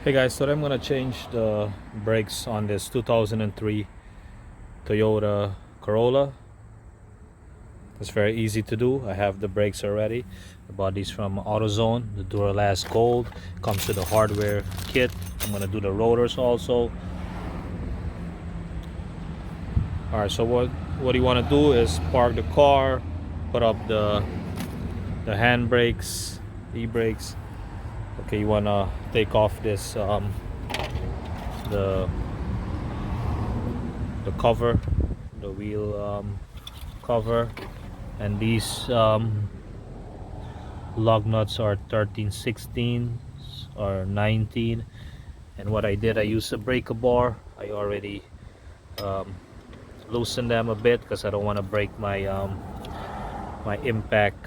Hey guys, so I'm gonna change the brakes on this 2003 Toyota Corolla. It's very easy to do. I have the brakes already. I bought these from AutoZone, the Duralast Gold. Comes with a hardware kit. I'm gonna do the rotors also. Alright, so what you wanna do is park the car, put up the handbrakes, e-brakes. Okay, you wanna take off this the cover, the wheel cover, and these lug nuts are 13 16 or 19. And what I did, I used a breaker bar. I already loosened them a bit because I don't want to break my my impact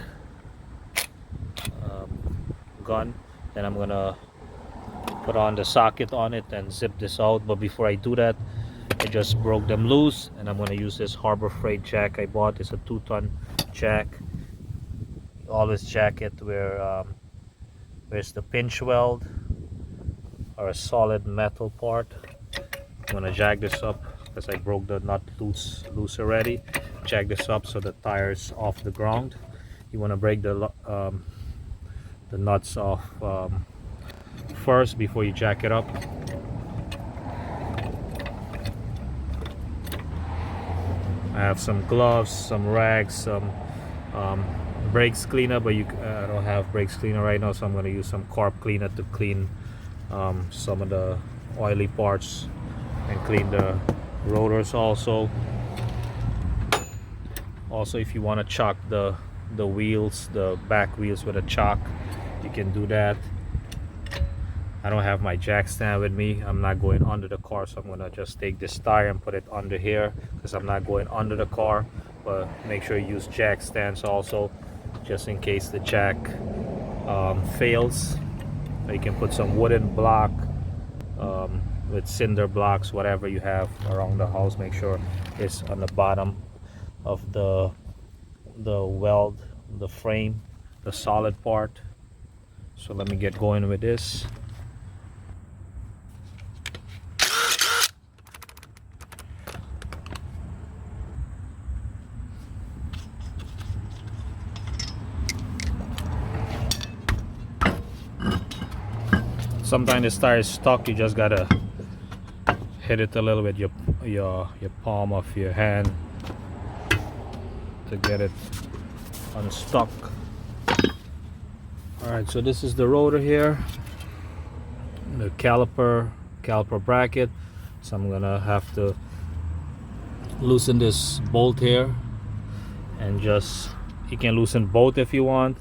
gun. Then I'm gonna put on the socket on it and zip this out. But before I do that, I just broke them loose, and I'm gonna use this Harbor Freight jack I bought. It's a 2-ton jack. Always jack it where's the pinch weld or a solid metal part. I'm gonna jack this up because I broke the nut loose already. Jack this up so the tire's off the ground. You want to break the nuts off first before you jack it up. I have some gloves, some rags, some brakes cleaner, but I don't have brakes cleaner right now, so I'm going to use some carb cleaner to clean some of the oily parts and clean the rotors also. Also, if you want to chalk the wheels, the back wheels with a chalk, you can do that. I don't have my jack stand with me. I'm not going under the car, so I'm gonna just take this tire and put it under here because I'm not going under the car. But make sure you use jack stands also, just in case the jack fails. You can put some wooden block with cinder blocks, whatever you have around the house. Make sure it's on the bottom of the weld, the frame, the solid part. So let me get going with this. Sometimes this tire is stuck. You just gotta hit it a little bit, your palm of your hand, to get it unstuck. Alright, so this is the rotor here, the caliper bracket. So I'm gonna have to loosen this bolt here, and just, you can loosen both if you want,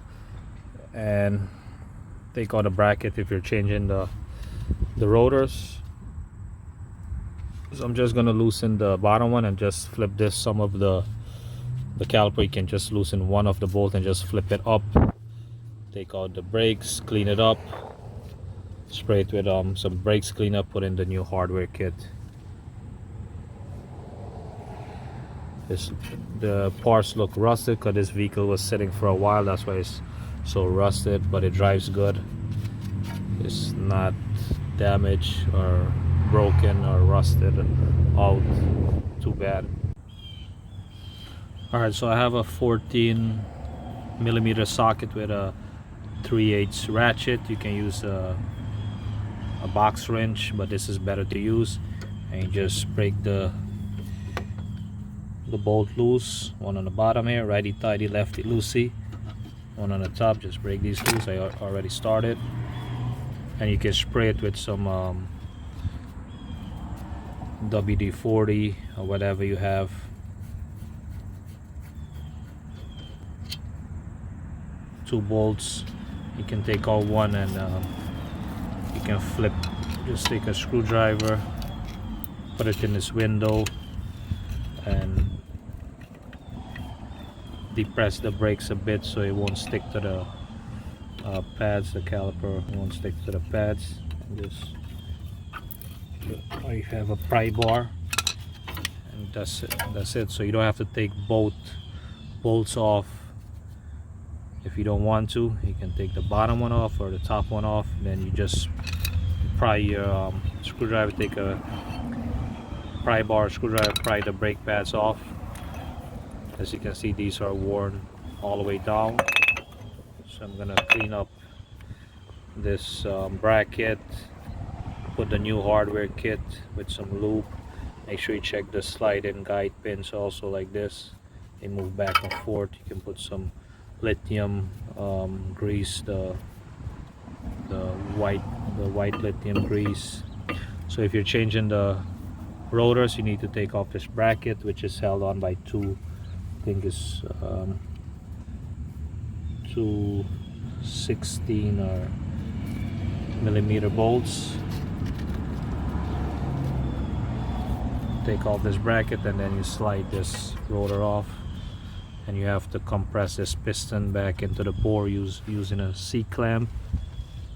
and take out the bracket if you're changing the rotors. So I'm just gonna loosen the bottom one and just flip this. Some of the caliper, you can just loosen one of the bolt and just flip it up. Take out the brakes, clean it up, spray it with some brakes cleaner, put in the new hardware kit. The parts look rusted because this vehicle was sitting for a while. That's why it's so rusted, but it drives good. It's not damaged or broken or rusted out too bad. Alright, so I have a 14mm socket with a 3/8 ratchet. You can use a box wrench, but this is better to use. And you just break the bolt loose. One on the bottom here, righty tighty, lefty loosey. One on the top, just break these loose. I already started. And you can spray it with some WD-40 or whatever you have. Two bolts, you can take out one, and you can flip, just take a screwdriver, put it in this window, and depress the brakes a bit so it won't stick to the pads. The caliper won't stick to the pads. And just, I have a pry bar, and that's it. So you don't have to take both bolts off. If you don't want to, you can take the bottom one off or the top one off. Then you just pry your screwdriver, take a pry bar screwdriver, pry the brake pads off. As you can see, these are worn all the way down, so I'm gonna clean up this bracket, put the new hardware kit with some lube. Make sure you check the slide and guide pins also, like this. They move back and forth. You can put some lithium grease, the white lithium grease. So if you're changing the rotors, you need to take off this bracket, which is held on by two, I think it's 216 or millimeter bolts. Take off this bracket and then you slide this rotor off, and you have to compress this piston back into the bore using a C-clamp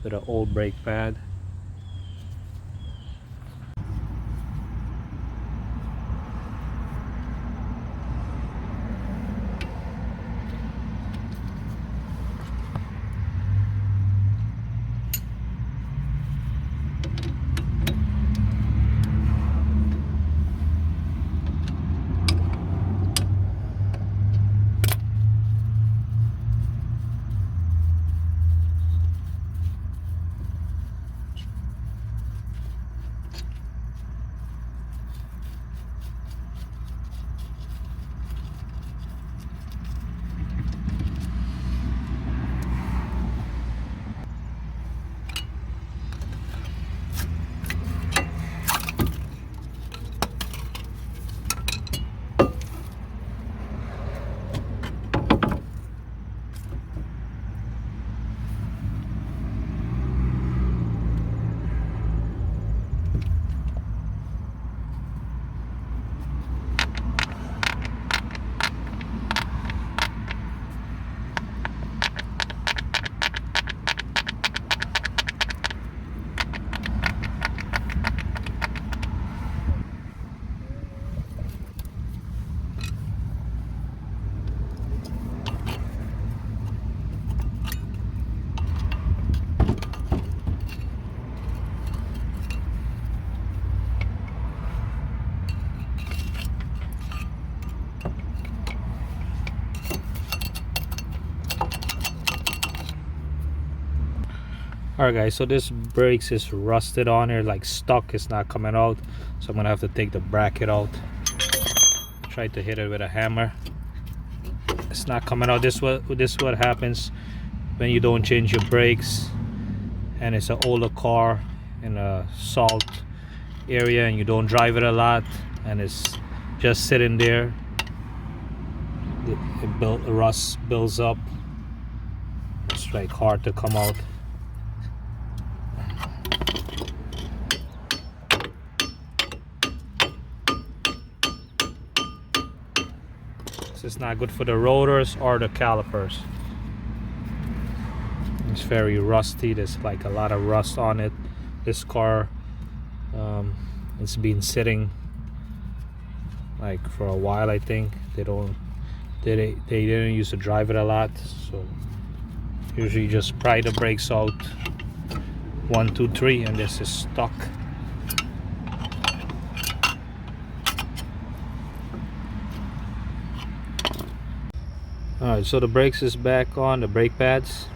with an old brake pad. Alright guys, so this brakes is rusted on here, like stuck, it's not coming out, so I'm gonna have to take the bracket out. Try to hit it with a hammer, it's not coming out. This what happens when you don't change your brakes and it's an older car in a salt area and you don't drive it a lot and it's just sitting there. Rust builds up, it's like hard to come out. It's not good for the rotors or the calipers. It's very rusty, there's like a lot of rust on it. This car, it's been sitting like for a while. I think they didn't used to drive it a lot, so usually just pry the brakes out 1 2 3 and this is stuck. Alright, so the brakes is back on, the brake pads.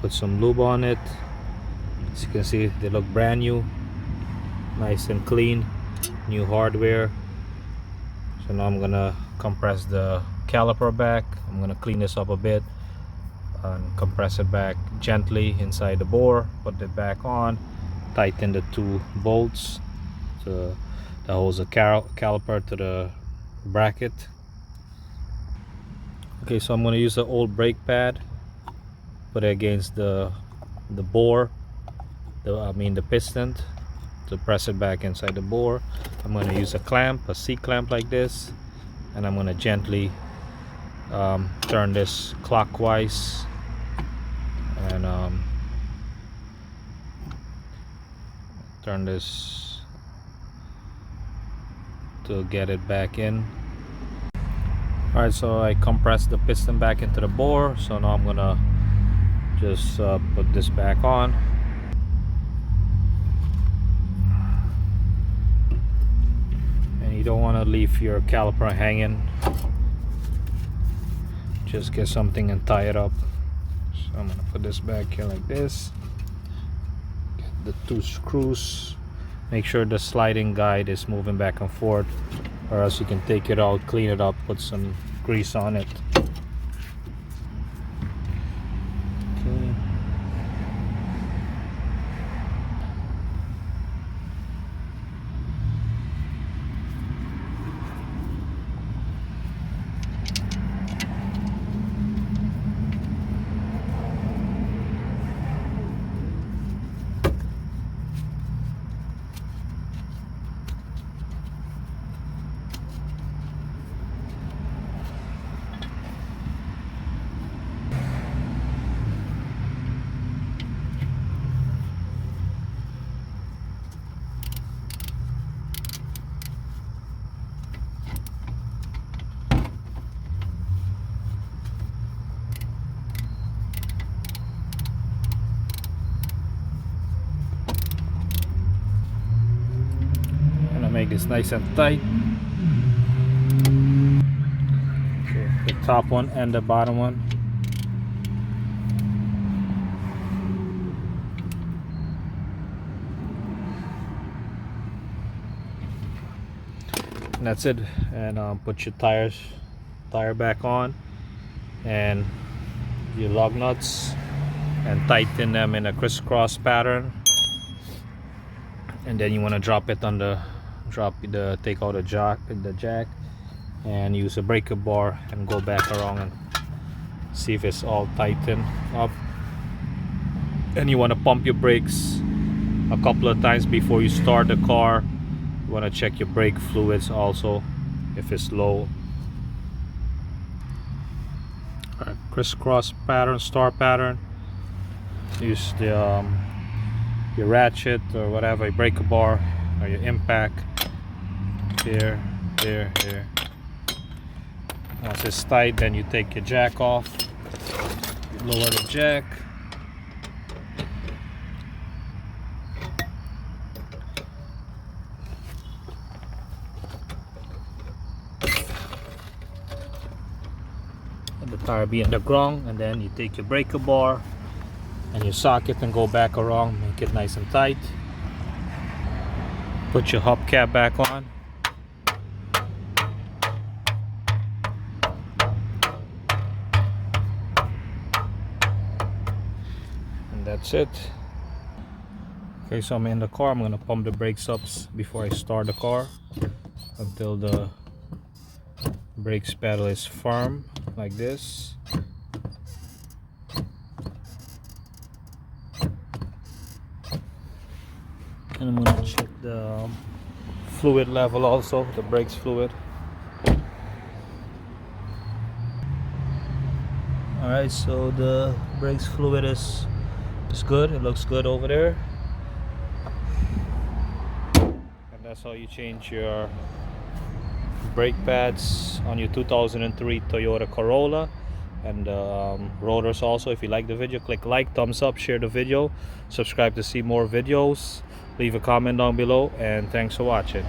Put some lube on it. As you can see, they look brand new, nice and clean, new hardware. So now I'm gonna compress the caliper back. I'm gonna clean this up a bit and compress it back gently inside the bore. Put it back on, tighten the two bolts that holds the caliper to the bracket. Okay, so I'm going to use the old brake pad, put it against the bore, the piston, to press it back inside the bore. I'm going to use a clamp, a C-clamp like this, and I'm going to gently turn this clockwise and turn this to get it back in. Alright, so I compressed the piston back into the bore, so now I'm gonna just put this back on. you don't want to leave your caliper hanging. Just get something and tie it up. So I'm gonna put this back here like this. Get the 2 screws. Make sure the sliding guide is moving back and forth, or else you can take it out, clean it up, put some grease on it. Okay. Make this nice and tight. Okay, the top one and the bottom one. And that's it. And put your tire back on, and your lug nuts, and tighten them in a crisscross pattern. And then you want to drop it on the take out the jack and use a breaker bar and go back around and see if it's all tightened up. And you want to pump your brakes a couple of times before you start the car. You want to check your brake fluids also if it's low. Crisscross pattern, star pattern. Use the your ratchet or whatever, your breaker bar or your impact. Here. Once it's tight, then you take your jack off, you lower the jack, and the tire be in the ground, and then you take your breaker bar and your socket and go back around, make it nice and tight. Put your hubcap back on. And that's it. Okay, so I'm in the car. I'm gonna pump the brakes up before I start the car until the brakes pedal is firm like this. And I'm gonna check the fluid level also, the brakes fluid. Alright, so the brakes fluid is good. It looks good over there. And that's how you change your brake pads on your 2003 Toyota Corolla. And rotors also. If you like the video, click like, thumbs up, share the video, subscribe to see more videos, leave a comment down below, and thanks for watching.